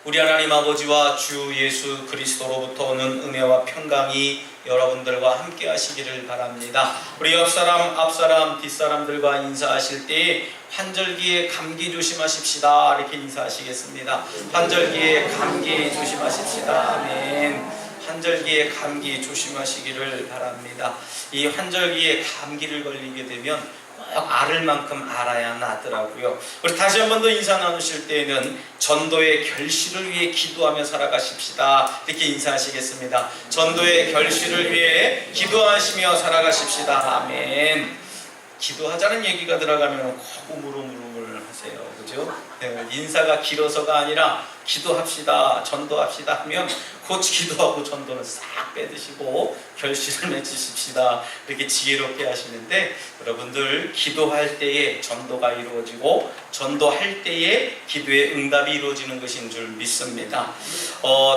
우리 하나님 아버지와 주 예수 그리스도로부터 오는 은혜와 평강이 여러분들과 함께 하시기를 바랍니다. 우리 옆사람, 앞사람, 뒷사람들과 인사하실 때에 환절기에 감기 조심하십시다 이렇게 인사하시겠습니다. 환절기에 감기 조심하십시다. 아멘. 환절기에 감기 조심하시기를 바랍니다. 이 환절기에 감기를 걸리게 되면 꼭 앓을 만큼 알아야 나더라고요. 우리 다시 한 번 더 인사 나누실 때에는 전도의 결실을 위해 기도하며 살아가십시다 이렇게 인사하시겠습니다. 전도의 결실을 위해 기도하시며 살아가십시다. 아멘. 기도하자는 얘기가 들어가면 꼭 우물우물 하세요. 그죠? 네, 인사가 길어서가 아니라 기도합시다, 전도합시다 하면 곧 기도하고 전도는 싹 빼드시고 결실을 맺으십시다 이렇게 지혜롭게 하시는데, 여러분들 기도할 때에 전도가 이루어지고 전도할 때에 기도의 응답이 이루어지는 것인 줄 믿습니다.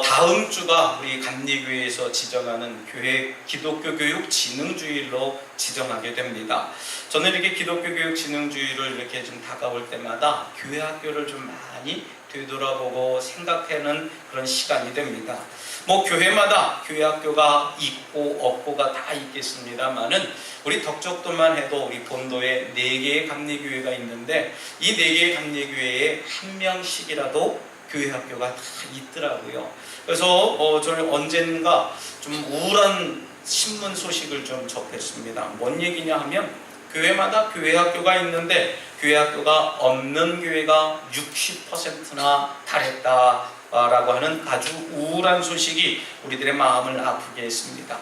다음 주가 우리 감리교회에서 지정하는 교회 기독교 교육 진흥주일로 지정하게 됩니다. 저는 이렇게 기독교 교육 진흥주일을 이렇게 좀 다가올 때마다 교회 학교를 좀 많이 되돌아보고 생각하는 그런 시간이 됩니다. 뭐 교회마다 교회 학교가 있고 없고가 다 있겠습니다만은 우리 덕적도만 해도 우리 본도에 4개의 감리교회가 있는데 이 4개의 감리교회에 한 명씩이라도 교회 학교가 다 있더라고요. 그래서 저는 언젠가 좀 우울한 신문 소식을 좀 접했습니다. 뭔 얘기냐 하면 교회마다 교회 학교가 있는데 교회 학교가 없는 교회가 60%나 달했다라고 하는 아주 우울한 소식이 우리들의 마음을 아프게 했습니다.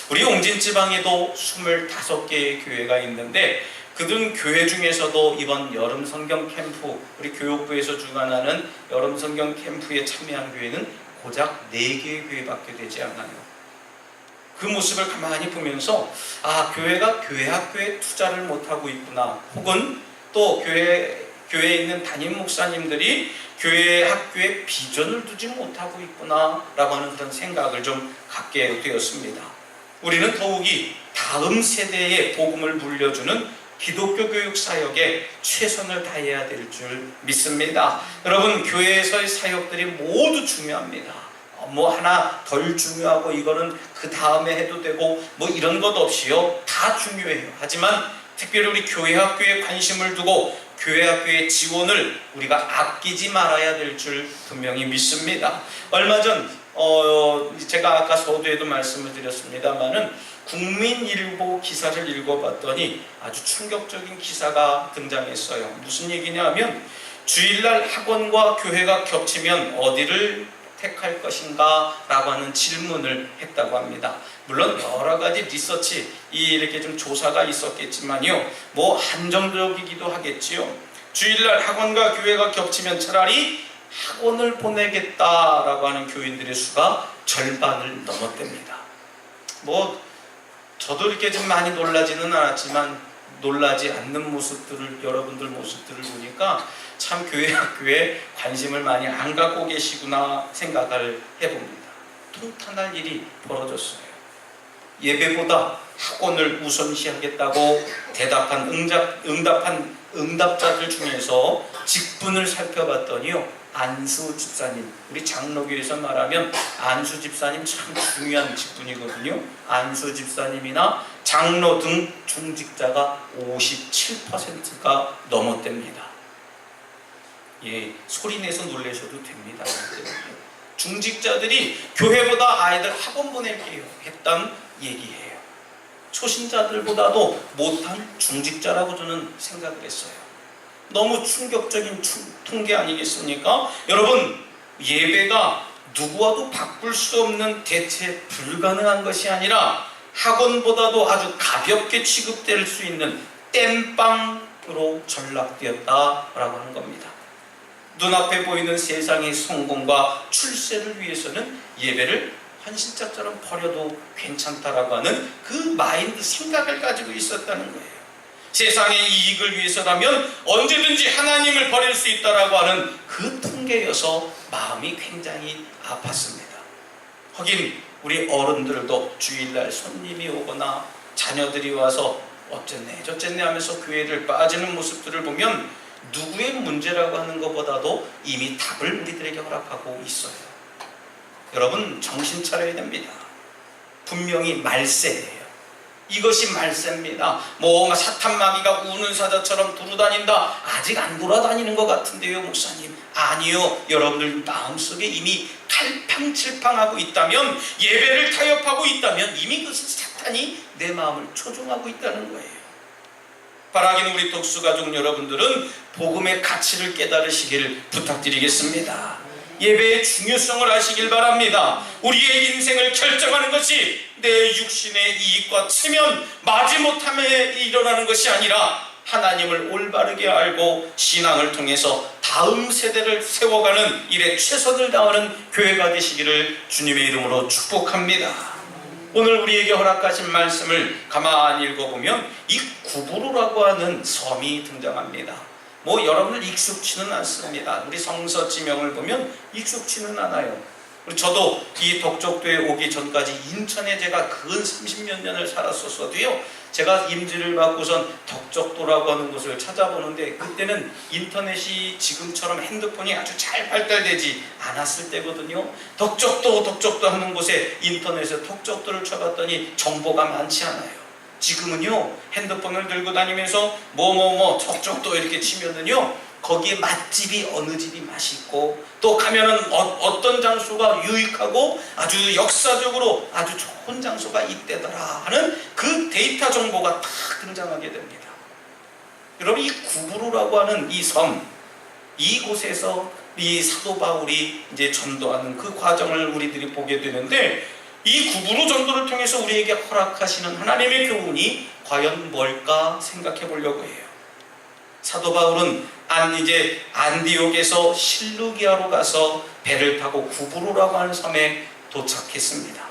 우리 용진지방에도 25개의 교회가 있는데 그들 교회 중에서도 이번 여름 성경 캠프, 우리 교육부에서 주관하는 여름 성경 캠프에 참여한 교회는 고작 4개의 교회밖에 되지 않아요. 그 모습을 가만히 보면서 교회가 교회 학교에 투자를 못하고 있구나, 혹은 또 교회에 있는 담임 목사님들이 교회 학교에 비전을 두지 못하고 있구나 라고 하는 그런 생각을 좀 갖게 되었습니다. 우리는 더욱이 다음 세대에 복음을 물려주는 기독교 교육 사역에 최선을 다해야 될 줄 믿습니다. 여러분, 교회에서의 사역들이 모두 중요합니다. 뭐 하나 덜 중요하고 이거는 그 다음에 해도 되고 뭐 이런 것 없이요, 다 중요해요. 하지만 특별히 우리 교회 학교에 관심을 두고 교회 학교의 지원을 우리가 아끼지 말아야 될 줄 분명히 믿습니다. 얼마 전 제가 아까 서두에도 말씀을 드렸습니다마는 국민일보 기사를 읽어봤더니 아주 충격적인 기사가 등장했어요. 무슨 얘기냐 하면 주일날 학원과 교회가 겹치면 어디를 택할 것인가 라고 하는 질문을 했다고 합니다. 물론 여러 가지 리서치 이렇게 좀 조사가 있었겠지만요, 뭐 한정적이기도 하겠지요. 주일날 학원과 교회가 겹치면 차라리 학원을 보내겠다라고 하는 교인들의 수가 절반을 넘었답니다. 뭐 저도 이렇게 좀 많이 놀라지는 않았지만 놀라지 않는 모습들을, 여러분들 모습들을 보니까 참 교회 학교에 관심을 많이 안 갖고 계시구나 생각을 해봅니다. 통탄할 일이 벌어졌어요. 예배보다 학원을 우선시하겠다고 대답한 응답자들 중에서 직분을 살펴봤더니요, 안수 집사님, 우리 장로교에서 말하면 안수 집사님 참 중요한 직분이거든요. 안수 집사님이나 장로 등 중직자가 57%가 넘었답니다. 예, 소리내서 놀라셔도 됩니다. 중직자들이 교회보다 아이들 학원 보낼게요 했던 얘기예요. 초신자들보다도 못한 중직자라고 저는 생각을 했어요. 너무 충격적인 통계 아니겠습니까? 여러분, 예배가 누구와도 바꿀 수 없는 대체 불가능한 것이 아니라 학원보다도 아주 가볍게 취급될 수 있는 땜빵으로 전락되었다라고 하는 겁니다. 눈앞에 보이는 세상의 성공과 출세를 위해서는 예배를 헌신자처럼 버려도 괜찮다라고 하는 그 마인드, 생각을 가지고 있었다는 거예요. 세상의 이익을 위해서라면 언제든지 하나님을 버릴 수 있다라고 하는 그 통계여서 마음이 굉장히 아팠습니다. 하긴 우리 어른들도 주일날 손님이 오거나 자녀들이 와서 어쨌네 저쨌네 하면서 교회를 빠지는 모습들을 보면 누구의 문제라고 하는 것보다도 이미 답을 우리들에게 허락하고 있어요. 여러분, 정신 차려야 됩니다. 분명히 말세예요. 이것이 말세입니다. 뭐 사탄 마귀가 우는 사자처럼 두루다닌다. 아직 안 돌아다니는 것 같은데요, 목사님. 아니요. 여러분들 마음속에 이미 갈팡질팡하고 있다면, 예배를 타협하고 있다면 이미 그것은 사탄이 내 마음을 조종하고 있다는 거예요. 바라기는 우리 독수가족 여러분들은 복음의 가치를 깨달으시기를 부탁드리겠습니다. 예배의 중요성을 아시길 바랍니다. 우리의 인생을 결정하는 것이 내 육신의 이익과 체면, 마지못함에 일어나는 것이 아니라 하나님을 올바르게 알고 신앙을 통해서 다음 세대를 세워가는 일에 최선을 다하는 교회가 되시기를 주님의 이름으로 축복합니다. 오늘 우리에게 허락하신 말씀을 가만히 읽어보면 이 구부로라고 하는 섬이 등장합니다. 뭐 여러분들 익숙치는 않습니다. 우리 성서 지명을 보면 익숙치는 않아요. 저도 이 덕적도에 오기 전까지 인천에 제가 근 30몇 년을 살았었어도요, 제가 임지를 받고선 덕적도라고 하는 곳을 찾아보는데 그때는 인터넷이 지금처럼 핸드폰이 아주 잘 발달되지 않았을 때거든요. 덕적도 하는 곳에 인터넷에 덕적도를 쳐봤더니 정보가 많지 않아요. 지금은요, 핸드폰을 들고 다니면서 덕적도 이렇게 치면은요, 거기에 맛집이 어느 집이 맛있고 또 가면은 어떤 장소가 유익하고 아주 역사적으로 아주 좋은 장소가 있대더라 하는 그 데이터 정보가 딱 등장하게 됩니다. 여러분, 이 구부로라고 하는 이 섬, 이곳에서 이 사도 바울이 이제 전도하는 그 과정을 우리들이 보게 되는데, 이 구부로 전도를 통해서 우리에게 허락하시는 하나님의 교훈이 과연 뭘까 생각해 보려고 해요. 사도 바울은 이제 안디옥에서 실루기아로 가서 배를 타고 구부로라고 하는 섬에 도착했습니다.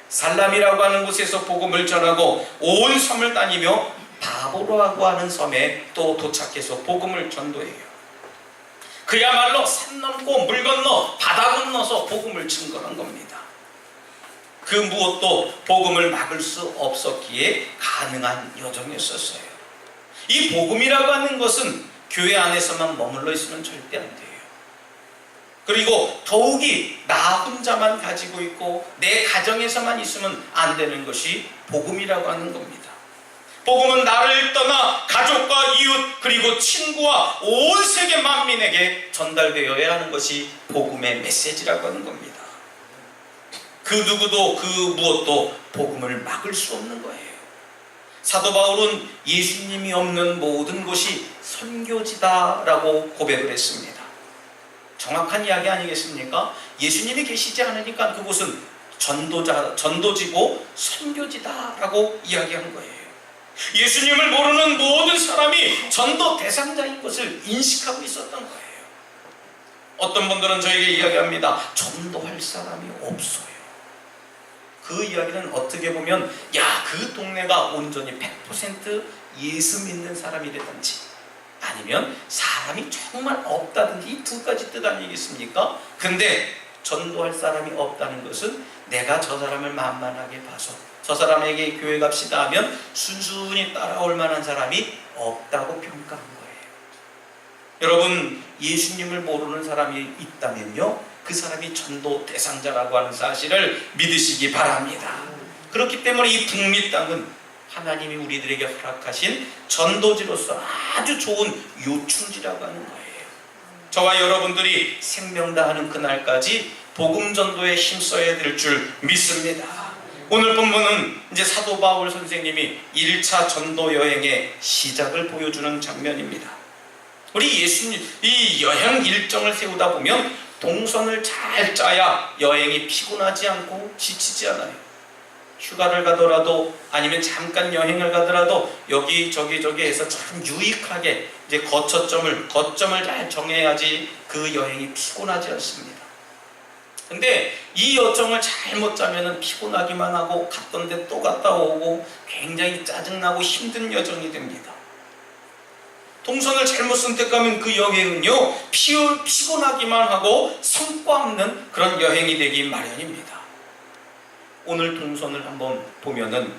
살람이라고 하는 곳에서 복음을 전하고 온 섬을 다니며 바보라고 하는 섬에 또 도착해서 복음을 전도해요. 그야말로 산 넘고 물 건너 바다 건너서 복음을 증거한 겁니다. 그 무엇도 복음을 막을 수 없었기에 가능한 여정이었어요. 이 복음이라고 하는 것은 교회 안에서만 머물러 있으면 절대 안 돼요. 그리고 더욱이 나 혼자만 가지고 있고 내 가정에서만 있으면 안 되는 것이 복음이라고 하는 겁니다. 복음은 나를 떠나 가족과 이웃 그리고 친구와 온 세계 만민에게 전달되어야 하는 것이 복음의 메시지라고 하는 겁니다. 그 누구도 그 무엇도 복음을 막을 수 없는 거예요. 사도 바울은 예수님이 없는 모든 곳이 선교지다라고 고백을 했습니다. 정확한 이야기 아니겠습니까? 예수님이 계시지 않으니까 그곳은 전도지고 선교지다라고 이야기한 거예요. 예수님을 모르는 모든 사람이 전도 대상자인 것을 인식하고 있었던 거예요. 어떤 분들은 저에게 이야기합니다. 전도할 사람이 없어요. 그 이야기는 어떻게 보면 그 동네가 온전히 100% 예수 믿는 사람이라든지 아니면 사람이 정말 없다든지 이 두 가지 뜻 아니겠습니까? 근데 전도할 사람이 없다는 것은 내가 저 사람을 만만하게 봐서 저 사람에게 교회 갑시다 하면 순순히 따라올 만한 사람이 없다고 평가한 거예요. 여러분, 예수님을 모르는 사람이 있다면요, 그 사람이 전도 대상자라고 하는 사실을 믿으시기 바랍니다. 그렇기 때문에 이 북미 땅은 하나님이 우리들에게 허락하신 전도지로서 아주 좋은 요충지라고 하는 거예요. 저와 여러분들이 생명 다하는 그날까지 복음 전도에 힘써야 될 줄 믿습니다. 오늘 본문은 이제 사도 바울 선생님이 1차 전도 여행의 시작을 보여주는 장면입니다. 우리 예수님 이 여행 일정을 세우다 보면 동선을 잘 짜야 여행이 피곤하지 않고 지치지 않아요. 휴가를 가더라도 아니면 잠깐 여행을 가더라도 여기저기 해서 참 유익하게 이제 거점을 잘 정해야지 그 여행이 피곤하지 않습니다. 근데 이 여정을 잘못 짜면은 피곤하기만 하고 갔던 데 또 갔다 오고 굉장히 짜증나고 힘든 여정이 됩니다. 동선을 잘못 선택하면 그 여행은요, 피곤하기만 하고 성과 없는 그런 여행이 되기 마련입니다. 오늘 동선을 한번 보면은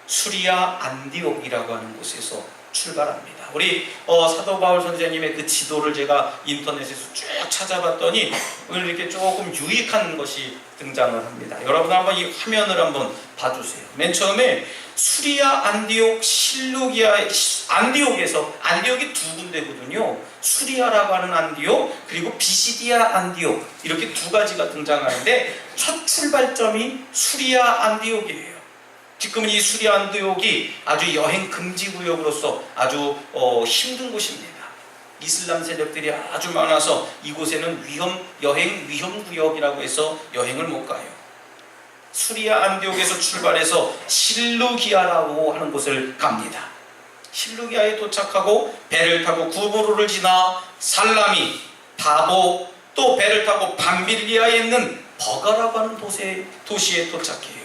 수리아 안디옥이라고 하는 곳에서 출발합니다. 우리 사도 바울 선생님의 그 지도를 제가 인터넷에서 쭉 찾아봤더니 오늘 이렇게 조금 유익한 것이 등장을 합니다. 여러분 한번 이 화면을 한번 봐주세요. 맨 처음에 수리아, 안디옥, 실루기아, 안디옥에서, 안디옥이 두 군데거든요. 수리아라고 하는 안디옥, 그리고 비시디아 안디옥, 이렇게 두 가지가 등장하는데 첫 출발점이 수리아 안디옥이에요. 지금은 이 수리아 안디옥이 아주 여행 금지 구역으로서 아주 힘든 곳입니다. 이슬람 세력들이 아주 많아서 이곳에는 여행 위험 구역이라고 해서 여행을 못 가요. 수리아 안디옥에서 출발해서 실루기아라고 하는 곳을 갑니다. 실루기아에 도착하고 배를 타고 구브로를 지나 살라미, 바보, 또 배를 타고 밤빌리아에 있는 버가라고 하는 도시에 도착해요.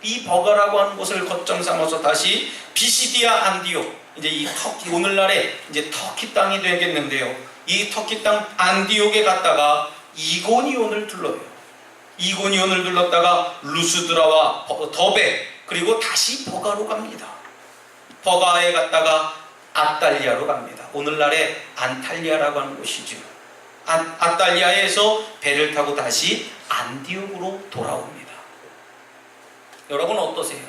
이 버가라고 하는 곳을 거점 삼아서 다시 비시디아 안디옥, 이제 이 터키, 오늘날의 이제 터키 땅이 되겠는데요. 이 터키 땅 안디옥에 갔다가 이고니온을 둘러요. 이고니온을 둘렀다가 루스드라와 더베, 그리고 다시 버가로 갑니다. 버가에 갔다가 아탈리아로 갑니다. 오늘날의 안탈리아라고 하는 곳이죠. 아탈리아에서 배를 타고 다시 안디옥으로 돌아옵니다. 여러분 어떠세요?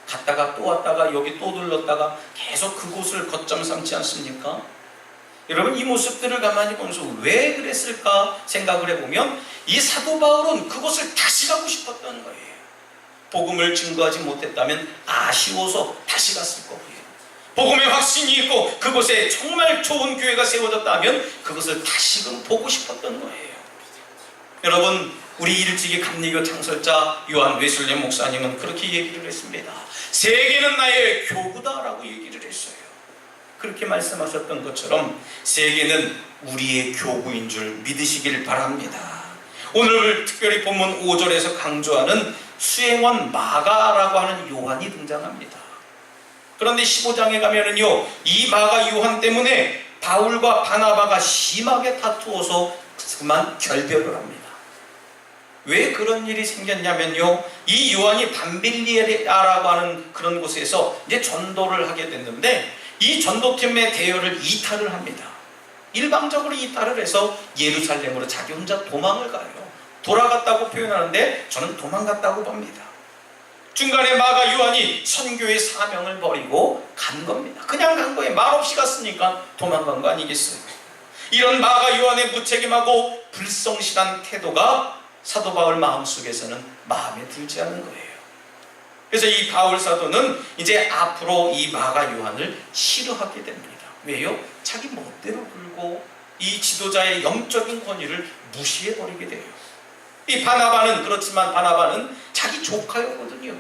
갔다가 또 왔다가 여기 또 들렀다가 계속 그곳을 거점 삼지 않습니까? 여러분 이 모습들을 가만히 보면서 왜 그랬을까 생각을 해보면 이 사도 바울은 그곳을 다시 가고 싶었던 거예요. 복음을 증거하지 못했다면 아쉬워서 다시 갔을 거고요. 복음의 확신이 있고 그곳에 정말 좋은 교회가 세워졌다면 그것을 다시금 보고 싶었던 거예요. 여러분 우리 일찍이 감리교 창설자 요한 웨슬리 목사님은 그렇게 얘기를 했습니다. 세계는 나의 교구다라고 얘기를 했어요. 그렇게 말씀하셨던 것처럼 세계는 우리의 교구인 줄 믿으시길 바랍니다. 오늘 특별히 본문 5절에서 강조하는 수행원 마가라고 하는 요한이 등장합니다. 그런데 15장에 가면은요, 이 마가 요한 때문에 바울과 바나바가 심하게 다투어서 그만 결별을 합니다. 왜 그런 일이 생겼냐면요, 이 요한이 밤빌리아라고 하는 그런 곳에서 이제 전도를 하게 됐는데 이 전도팀의 대열을 이탈을 합니다. 일방적으로 이탈을 해서 예루살렘으로 자기 혼자 도망을 가요. 돌아갔다고 표현하는데 저는 도망갔다고 봅니다. 중간에 마가 요한이 선교의 사명을 버리고 간 겁니다. 그냥 간 거예요. 말없이 갔으니까 도망간 거 아니겠어요? 이런 마가 요한의 무책임하고 불성실한 태도가 사도 바울 마음속에서는 마음에 들지 않는 거예요. 그래서 이 바울 사도는 이제 앞으로 이 마가 요한을 싫어하게 됩니다. 왜요? 자기 멋대로 굴고 이 지도자의 영적인 권위를 무시해버리게 돼요. 이 바나바는 그렇지만 바나바는 자기 조카였거든요.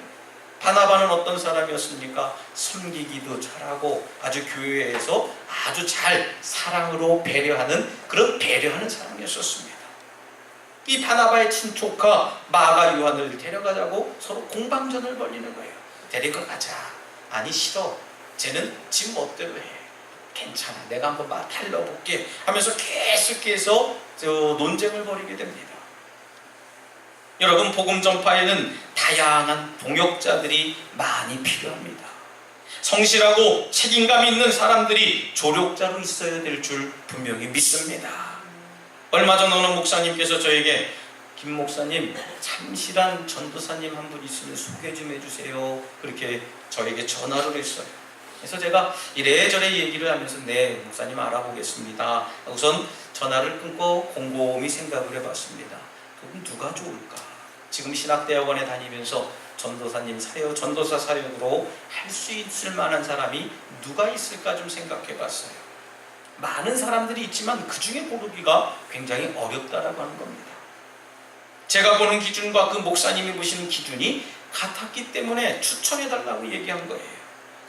바나바는 어떤 사람이었습니까? 섬기기도 잘하고 아주 교회에서 아주 잘 사랑으로 배려하는 그런 배려하는 사람이었습니다. 이 바나바의 친조카 마가 요한을 데려가자고 서로 공방전을 벌이는 거예요. 데리고 가자. 아니 싫어. 쟤는 지 멋대로 해. 괜찮아. 내가 한번 달려볼게 하면서 계속해서 논쟁을 벌이게 됩니다. 여러분 복음 전파에는 다양한 동역자들이 많이 필요합니다. 성실하고 책임감 있는 사람들이 조력자로 있어야 될 줄 분명히 믿습니다. 얼마 전 어느 목사님께서 저에게 김 목사님 참실한 전도사님 한 분 있으면 소개 좀 해주세요. 그렇게 저에게 전화를 했어요. 그래서 제가 이래저래 얘기를 하면서 네 목사님 알아보겠습니다. 우선 전화를 끊고 곰곰이 생각을 해봤습니다. 그럼 누가 좋을까? 지금 신학대학원에 다니면서 전도사 사역으로 할 수 있을 만한 사람이 누가 있을까 좀 생각해봤어요. 많은 사람들이 있지만 그 중에 고르기가 굉장히 어렵다라고 하는 겁니다. 제가 보는 기준과 그 목사님이 보시는 기준이 같았기 때문에 추천해달라고 얘기한 거예요.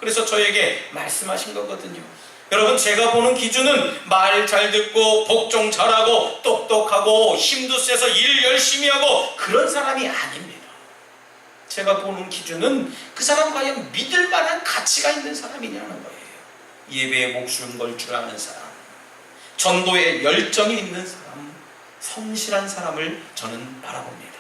그래서 저에게 말씀하신 거거든요. 여러분 제가 보는 기준은 말 잘 듣고 복종 잘하고 똑똑하고 힘도 세서 일 열심히 하고 그런 사람이 아닙니다. 제가 보는 기준은 그 사람 과연 믿을 만한 가치가 있는 사람이냐는 거예요. 예배에 목숨 걸 줄 아는 사람, 전도에 열정이 있는 사람, 성실한 사람을 저는 바라봅니다.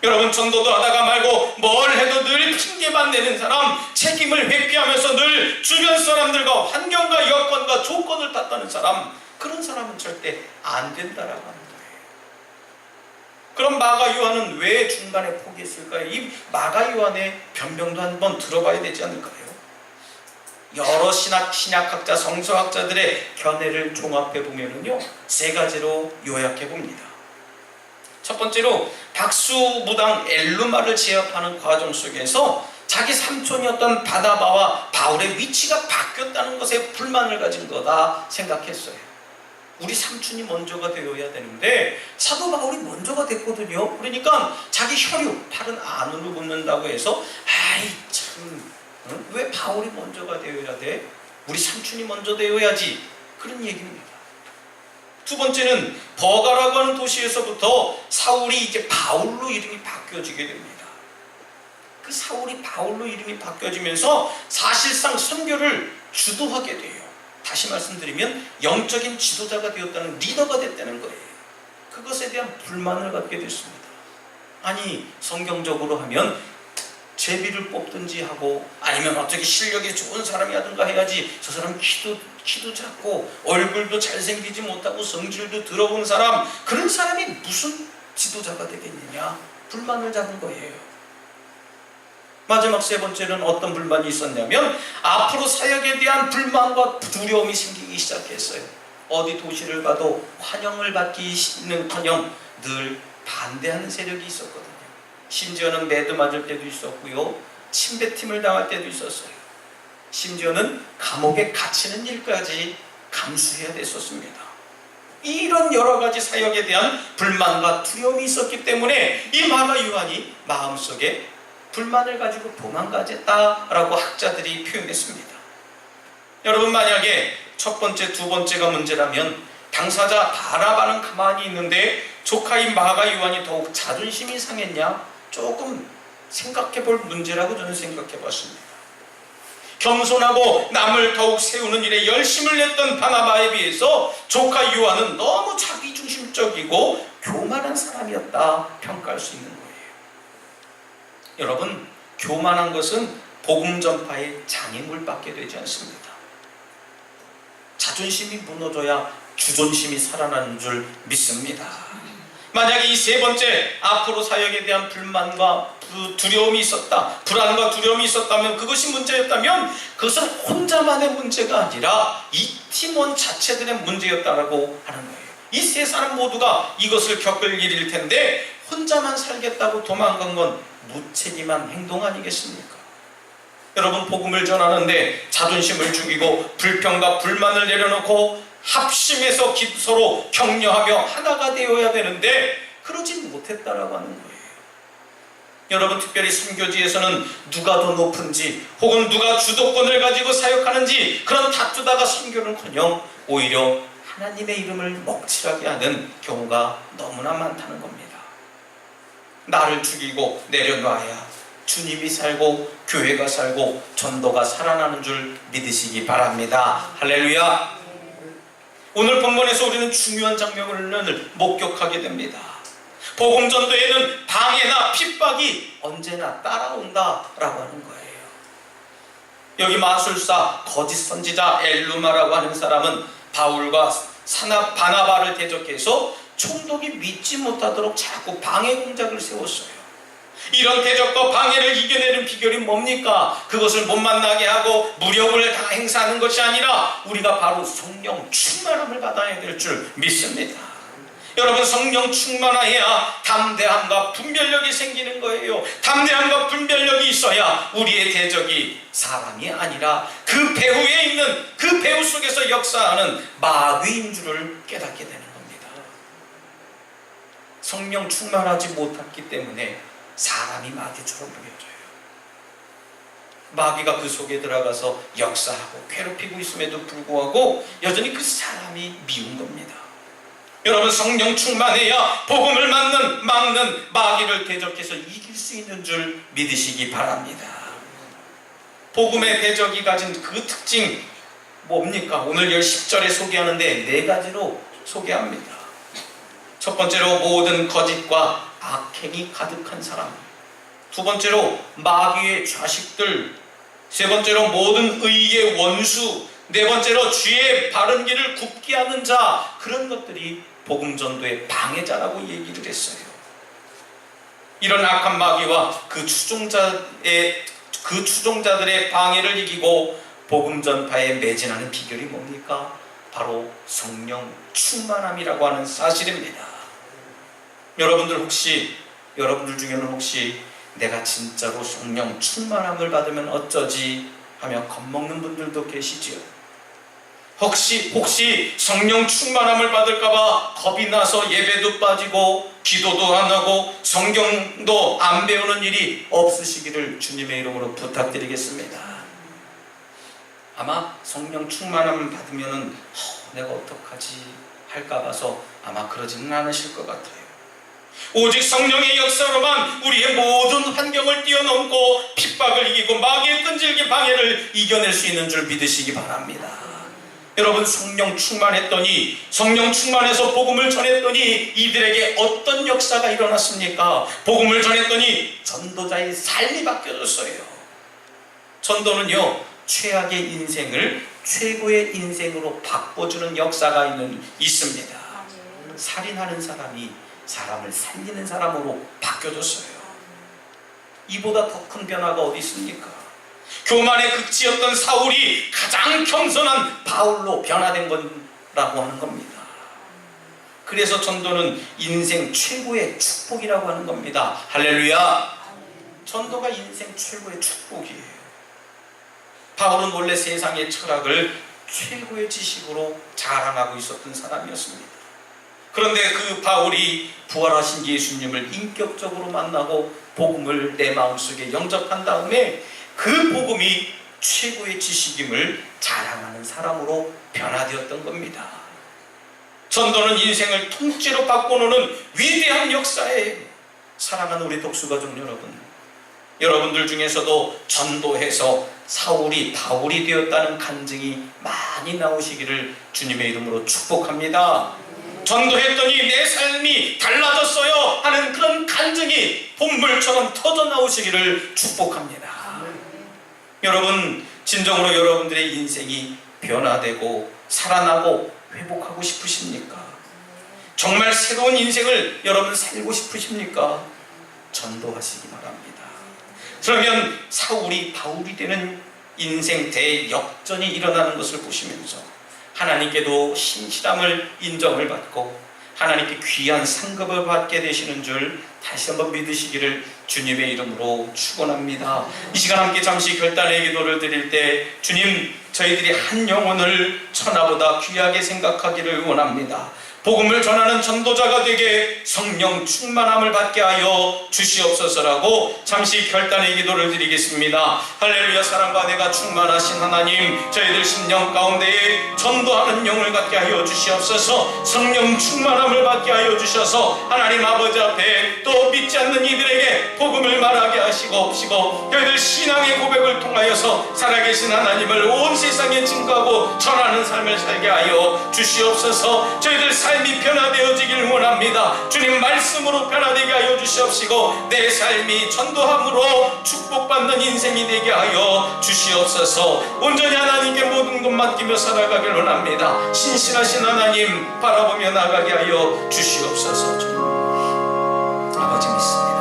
여러분, 전도도 하다가 말고 뭘 해도 늘 핑계만 내는 사람, 책임을 회피하면서 늘 주변 사람들과 환경과 여건과 조건을 탓하는 사람, 그런 사람은 절대 안 된다라고 하는 거예요. 그럼 마가 요한은 왜 중간에 포기했을까요? 이 마가 요한의 변명도 한번 들어봐야 되지 않을까요? 여러 신약학자, 성서학자들의 견해를 종합해 보면은요, 세 가지로 요약해 봅니다. 첫 번째로 박수무당 엘루마를 제압하는 과정 속에서 자기 삼촌이었던 바나바와 바울의 위치가 바뀌었다는 것에 불만을 가진 거다 생각했어요. 우리 삼촌이 먼저가 되어야 되는데 사도 바울이 먼저가 됐거든요. 그러니까 자기 혈육, 팔은 안으로 붙는다고 해서 아이 참, 왜 바울이 먼저가 되어야 돼? 우리 삼촌이 먼저 되어야지. 그런 얘기입니다. 두 번째는 버가라고 하는 도시에서부터 사울이 이제 바울로 이름이 바뀌어지게 됩니다. 그 사울이 바울로 이름이 바뀌어지면서 사실상 선교를 주도하게 돼요. 다시 말씀드리면 영적인 지도자가 되었다는, 리더가 됐다는 거예요. 그것에 대한 불만을 갖게 됐습니다. 아니, 성경적으로 하면 제비를 뽑든지 하고, 아니면 어떻게 실력이 좋은 사람이 하든가 해야지, 저 사람 키도 작고 얼굴도 잘생기지 못하고 성질도 더러운 사람, 그런 사람이 무슨 지도자가 되겠느냐, 불만을 잡은 거예요. 마지막 세 번째는 어떤 불만이 있었냐면 앞으로 사역에 대한 불만과 두려움이 생기기 시작했어요. 어디 도시를 가도 환영을 받기는커녕 늘 반대하는 세력이 있었거든요. 심지어는 매드 맞을 때도 있었고요, 침뱉음을 당할 때도 있었어요. 심지어는 감옥에 갇히는 일까지 감수해야 됐었습니다. 이런 여러 가지 사역에 대한 불만과 두려움이 있었기 때문에 이 마가 요한이 마음속에 불만을 가지고 도망가겠다라고 학자들이 표현했습니다. 여러분, 만약에 첫 번째, 두 번째가 문제라면 당사자 바나바는 가만히 있는데 조카인 마가 요한이 더욱 자존심이 상했냐? 조금 생각해 볼 문제라고 저는 생각해 봤습니다. 겸손하고 남을 더욱 세우는 일에 열심을 냈던 바나바에 비해서 조카 요한은 너무 자기중심적이고 교만한 사람이었다 평가할 수 있는 거예요. 여러분, 교만한 것은 복음 전파의 장애물밖에 되지 않습니다. 자존심이 무너져야 주존심이 살아나는 줄 믿습니다. 만약에 이 세 번째, 앞으로 사역에 대한 불만과 두려움이 있었다, 불안과 두려움이 있었다면, 그것이 문제였다면 그것은 혼자만의 문제가 아니라 이 팀원 자체들의 문제였다라고 하는 거예요. 이 세 사람 모두가 이것을 겪을 일일 텐데 혼자만 살겠다고 도망간 건 무책임한 행동 아니겠습니까? 여러분, 복음을 전하는데 자존심을 죽이고 불평과 불만을 내려놓고 합심해서 서로 격려하며 하나가 되어야 되는데 그러지 못했다라고 하는 거예요. 여러분, 특별히 선교지에서는 누가 더 높은지 혹은 누가 주도권을 가지고 사역하는지 그런 다투다가 선교는커녕 오히려 하나님의 이름을 먹칠하게 하는 경우가 너무나 많다는 겁니다. 나를 죽이고 내려놔야 주님이 살고 교회가 살고 전도가 살아나는 줄 믿으시기 바랍니다. 할렐루야. 오늘 본문에서 우리는 중요한 장면을 목격하게 됩니다. 복음 전도에는 방해나 핍박이 언제나 따라온다라고 하는 거예요. 여기 마술사, 거짓 선지자 엘루마라고 하는 사람은 바울과 바나바를 대적해서 총독이 믿지 못하도록 자꾸 방해 공작을 세웠어요. 이런 대적과 방해를 이겨내는 비결이 뭡니까? 그것을 못 만나게 하고 무력을 다 행사하는 것이 아니라 우리가 바로 성령 충만함을 받아야 될 줄 믿습니다. 여러분, 성령 충만해야 담대함과 분별력이 생기는 거예요. 담대함과 분별력이 있어야 우리의 대적이 사람이 아니라 그 배후에 있는, 그 배후 속에서 역사하는 마귀인 줄을 깨닫게 되는 겁니다. 성령 충만하지 못했기 때문에 사람이 마귀처럼 보여져요. 마귀가 그 속에 들어가서 역사하고 괴롭히고 있음에도 불구하고 여전히 그 사람이 미운 겁니다. 여러분, 성령 충만해야 복음을 막는 마귀를 대적해서 이길 수 있는 줄 믿으시기 바랍니다. 복음의 대적이 가진 그 특징 뭡니까? 오늘 10절에 소개하는데 4가지로 소개합니다. 첫 번째로 모든 거짓과 악행이 가득한 사람, 두 번째로 마귀의 자식들, 세 번째로 모든 의의 원수, 네 번째로 주의 바른 길을 굽게 하는 자, 그런 것들이 복음 전도의 방해자라고 얘기를 했어요. 이런 악한 마귀와 그 추종자들의 방해를 이기고 복음 전파에 매진하는 비결이 뭡니까? 바로 성령 충만함이라고 하는 사실입니다. 여러분들 중에는 혹시 내가 진짜로 성령 충만함을 받으면 어쩌지 하며 겁먹는 분들도 계시지요. 혹시 성령 충만함을 받을까봐 겁이 나서 예배도 빠지고 기도도 안 하고 성경도 안 배우는 일이 없으시기를 주님의 이름으로 부탁드리겠습니다. 아마 성령 충만함을 받으면은 내가 어떡하지 할까 봐서 아마 그러지는 않으실 것 같아요. 오직 성령의 역사로만 우리의 모든 환경을 뛰어넘고 핍박을 이기고 마귀의 끈질긴 방해를 이겨낼 수 있는 줄 믿으시기 바랍니다. 여러분, 성령 충만해서 복음을 전했더니 이들에게 어떤 역사가 일어났습니까? 복음을 전했더니 전도자의 삶이 바뀌어졌어요. 전도는요, 최악의 인생을 최고의 인생으로 바꿔주는 역사가 있습니다. 살인하는 사람이 사람을 살리는 사람으로 바뀌어졌어요. 이보다 더 큰 변화가 어디 있습니까? 교만의 극치였던 사울이 가장 겸손한 바울로 변화된 거라고 하는 겁니다. 그래서 전도는 인생 최고의 축복이라고 하는 겁니다. 할렐루야! 전도가 인생 최고의 축복이에요. 바울은 원래 세상의 철학을 최고의 지식으로 자랑하고 있었던 사람이었습니다. 그런데 그 바울이 부활하신 예수님을 인격적으로 만나고 복음을 내 마음속에 영접한 다음에 그 복음이 최고의 지식임을 자랑하는 사람으로 변화되었던 겁니다. 전도는 인생을 통째로 바꿔놓는 위대한 역사예요. 사랑하는 우리 독수가족 여러분들 중에서도 전도해서 사울이 바울이 되었다는 간증이 많이 나오시기를 주님의 이름으로 축복합니다. 전도했더니 내 삶이 달라졌어요 하는 그런 간증이 본물처럼 터져 나오시기를 축복합니다. 여러분, 진정으로 여러분들의 인생이 변화되고 살아나고 회복하고 싶으십니까? 정말 새로운 인생을 여러분 살고 싶으십니까? 전도하시기 바랍니다. 그러면 사울이 바울이 되는 인생 대역전이 일어나는 것을 보시면서 하나님께도 신실함을 인정을 받고 하나님께 귀한 상급을 받게 되시는 줄 다시 한번 믿으시기를 주님의 이름으로 축원합니다. 이 시간 함께 잠시 결단의 기도를 드릴 때 주님, 저희들이 한 영혼을 천하보다 귀하게 생각하기를 원합니다. 복음을 전하는 전도자가 되게 성령 충만함을 받게 하여 주시옵소서라고 잠시 결단의 기도를 드리겠습니다. 할렐루야. 사랑과 내가 충만하신 하나님, 저희들 심령 가운데에 전도하는 영을 갖게 하여 주시옵소서. 성령 충만함을 받게 하여 주셔서 하나님 아버지 앞에 또 믿지 않는 이들에게 복음을 말하게 하시고 저희들 신앙의 고백을 통하여서 살아계신 하나님을 온 세상에 증거하고 전하는 삶을 살게 하여 주시옵소서. 저희들 삶이 변화되어지길 원합니다. 주님 말씀으로 변화되게 하여 주시옵시고 내 삶이 전도함으로 축복받는 인생이 되게 하여 주시옵소서. 온전히 하나님께 모든 것 맡기며 살아가길 원합니다. 신실하신 하나님 바라보며 나가게 하여 주시옵소서. 아버지 믿습니다.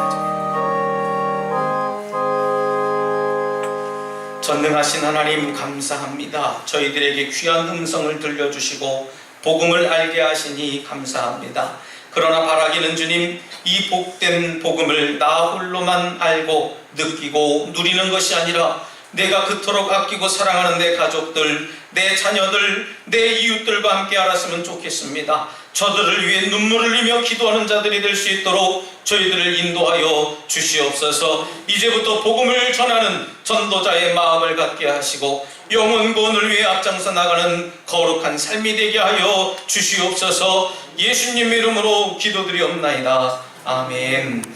전능하신 하나님 감사합니다. 저희들에게 귀한 음성을 들려주시고 복음을 알게 하시니 감사합니다. 그러나 바라기는 주님, 이 복된 복음을 나 홀로만 알고 느끼고 누리는 것이 아니라 내가 그토록 아끼고 사랑하는 내 가족들, 내 자녀들, 내 이웃들과 함께 알았으면 좋겠습니다. 저들을 위해 눈물을 흘리며 기도하는 자들이 될 수 있도록 저희들을 인도하여 주시옵소서. 이제부터 복음을 전하는 전도자의 마음을 갖게 하시고 영혼 구원을 위해 앞장서 나가는 거룩한 삶이 되게 하여 주시옵소서. 예수님 이름으로 기도드리옵나이다. 아멘.